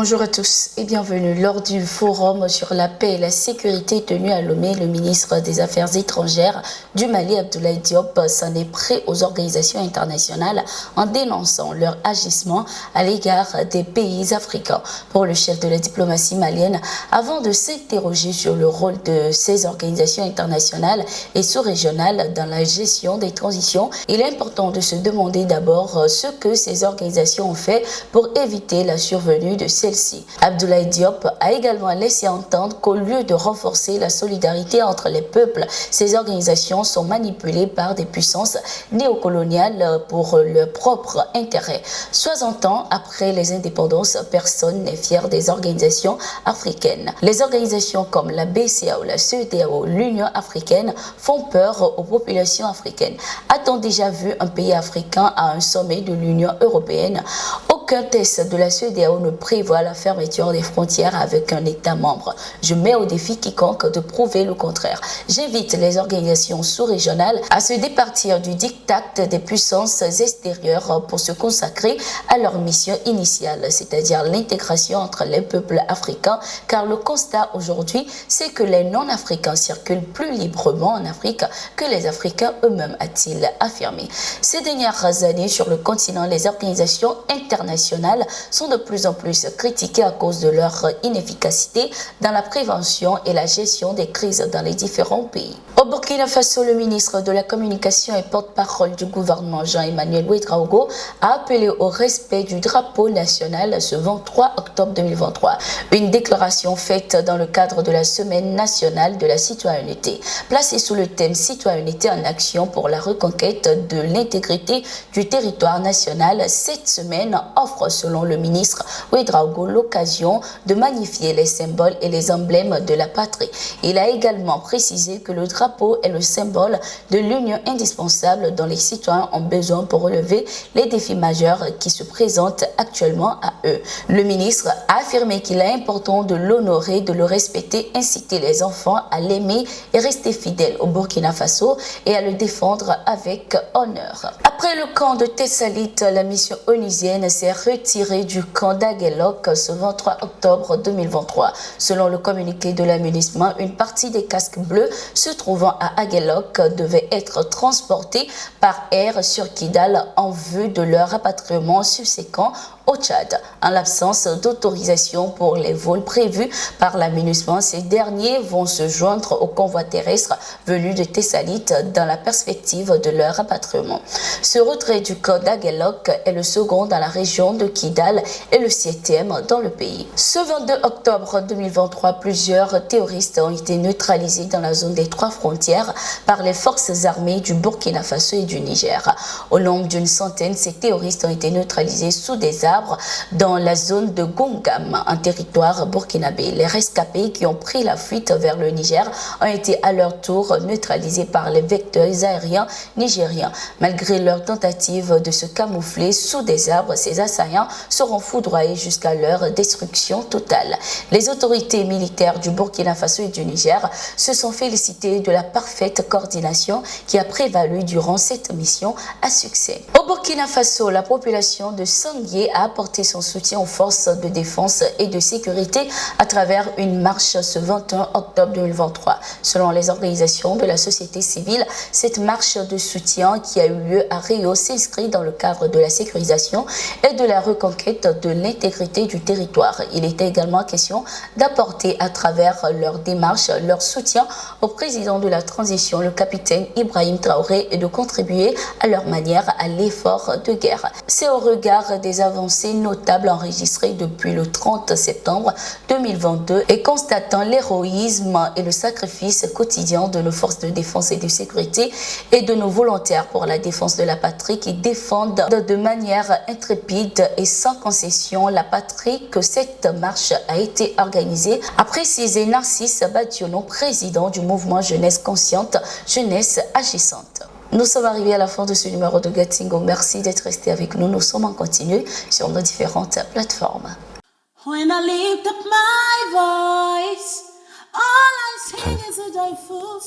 Bonjour à tous et bienvenue. Lors du forum sur la paix et la sécurité tenu à Lomé, le ministre des Affaires étrangères du Mali, Abdoulaye Diop, s'en est pris aux organisations internationales en dénonçant leur agissement à l'égard des pays africains. Pour le chef de la diplomatie malienne, avant de s'interroger sur le rôle de ces organisations internationales et sous-régionales dans la gestion des transitions, il est important de se demander d'abord ce que ces organisations ont fait pour éviter la survenue de celle-ci. Abdoulaye Diop a également laissé entendre qu'au lieu de renforcer la solidarité entre les peuples, ces organisations sont manipulées par des puissances néocoloniales pour leur propre intérêt. 60 ans après les indépendances, personne n'est fier des organisations africaines. Les organisations comme la BCAO, la CEDEAO, l'Union africaine font peur aux populations africaines. A-t-on déjà vu un pays africain à un sommet de l'Union européenne? Aucun test de la CEDEAO ne prévoit la fermeture des frontières avec un État membre. Je mets au défi quiconque de prouver le contraire. J'invite les organisations sous-régionales à se départir du diktat des puissances extérieures pour se consacrer à leur mission initiale, c'est-à-dire l'intégration entre les peuples africains, car le constat aujourd'hui, c'est que les non-africains circulent plus librement en Afrique que les Africains eux-mêmes, a-t-il affirmé. Ces dernières années, sur le continent, les organisations internationales sont de plus en plus critiquées à cause de leur inefficacité dans la prévention et la gestion des crises dans les différents pays. Au Burkina Faso, le ministre de la Communication et porte-parole du gouvernement Jean-Emmanuel Ouédraogo a appelé au respect du drapeau national ce 23 octobre 2023. Une déclaration faite dans le cadre de la Semaine nationale de la citoyenneté, placée sous le thème Citoyenneté en action pour la reconquête de l'intégrité du territoire national. Cette semaine offre, selon le ministre Ouédraogo, l'occasion de magnifier les symboles et les emblèmes de la patrie. Il a également précisé que le drapeau est le symbole de l'union indispensable dont les citoyens ont besoin pour relever les défis majeurs qui se présentent actuellement à eux. Le ministre a affirmé qu'il est important de l'honorer, de le respecter, inciter les enfants à l'aimer et rester fidèles au Burkina Faso et à le défendre avec honneur. Après le camp de Tessalite, la mission onusienne s'est retirée du camp d'Aguelok ce 23 octobre 2023. Selon le communiqué de l'aménagement, une partie des casques bleus se trouvant à Aguelok devait être transportée par air sur Kidal en vue de leur rapatriement subséquent au Tchad. En l'absence d'autorisation pour les vols prévus par l'aménagement, ces derniers vont se joindre au convoi terrestre venu de Tessalite dans la perspective de leur rapatriement. Ce retrait du camp d'Aguelok est le second dans la région de Kidal et le 7e dans le pays. Ce 22 octobre 2023, plusieurs terroristes ont été neutralisés dans la zone des trois frontières par les forces armées du Burkina Faso et du Niger. Au nombre d'une centaine, ces terroristes ont été neutralisés sous des arbres dans la zone de Gongam, en territoire burkinabé. Les rescapés qui ont pris la fuite vers le Niger ont été à leur tour neutralisés par les vecteurs aériens nigériens. Malgré leur tentative de se camoufler sous des arbres, ces assaillants seront foudroyés jusqu'à leur destruction totale. Les autorités militaires du Burkina Faso et du Niger se sont félicitées de la parfaite coordination qui a prévalu durant cette mission à succès. Au Burkina Faso, la population de Sangué a apporté son soutien aux forces de défense et de sécurité à travers une marche ce 21 octobre 2023. Selon les organisations de la société civile, cette marche de soutien qui a eu lieu à Rio s'inscrit dans le cadre de la sécurisation et de la reconquête de l'intégrité du territoire. Il était également question d'apporter à travers leur démarche leur soutien au président de la transition, le capitaine Ibrahim Traoré, et de contribuer à leur manière à l'effort de guerre. C'est au regard des avancées notables enregistrées depuis le 30 septembre 2022 et constatant l'héroïsme et le sacrifice quotidien de nos forces de défense et de sécurité et de nos volontaires pour la défense de la patrie qui défendent de manière intrépide et sans concession la patrie que cette marche a été organisée, a précisé Narcisse Badiono, président du mouvement Jeunesse Consciente, Jeunesse Agissante. Nous sommes arrivés à la fin de ce numéro de Gatingo. Merci d'être resté avec nous. Nous sommes en continu sur nos différentes plateformes.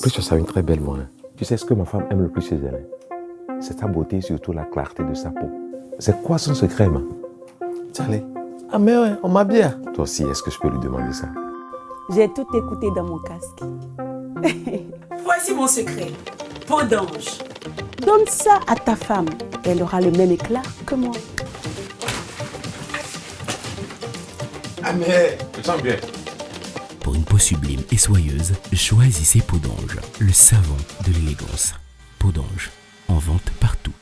Plus tu as une très belle voix. Tu sais ce que ma femme aime le plus chez elle? C'est sa beauté, surtout la clarté de sa peau. C'est quoi son secret, ma? Allez, Ah mais ouais, on m'habille. Toi aussi, est-ce que je peux lui demander ça? J'ai tout écouté dans mon casque. Voici mon secret. Peau d'ange. Donne ça à ta femme. Elle aura le même éclat que moi. Ah mais, je sens bien. Pour une peau sublime et soyeuse, choisissez Peau d'ange, le savon de l'élégance. Peau d'ange, en vente partout.